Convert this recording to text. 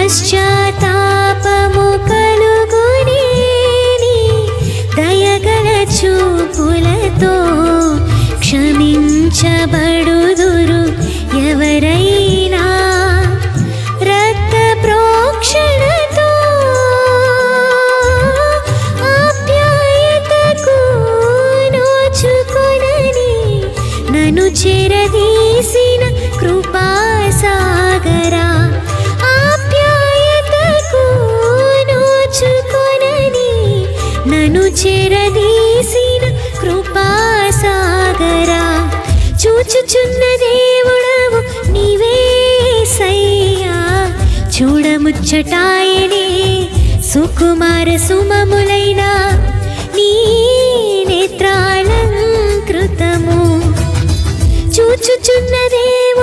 పశ్చాత్తాపము కలుగునే నీ దయగల చూపులతో క్షమించబడుదురు ఎవరైనా రక్త ప్రోక్షణతో ఆప్యాయతకు నోచుకొనని నన్ను చెరదీసిన కృపాసాగరా ఆప్యాయతకు నోచుకొనని నన్ను చెరదీసిన కృపాసాగరా చూచుచున్న దేవుడవు నీవేసయ్యా చూడముచ్చటాయనే సుకుమార సుమములైన నీ నేత్రాలంకృతము చూచుచున్న దేవుడవు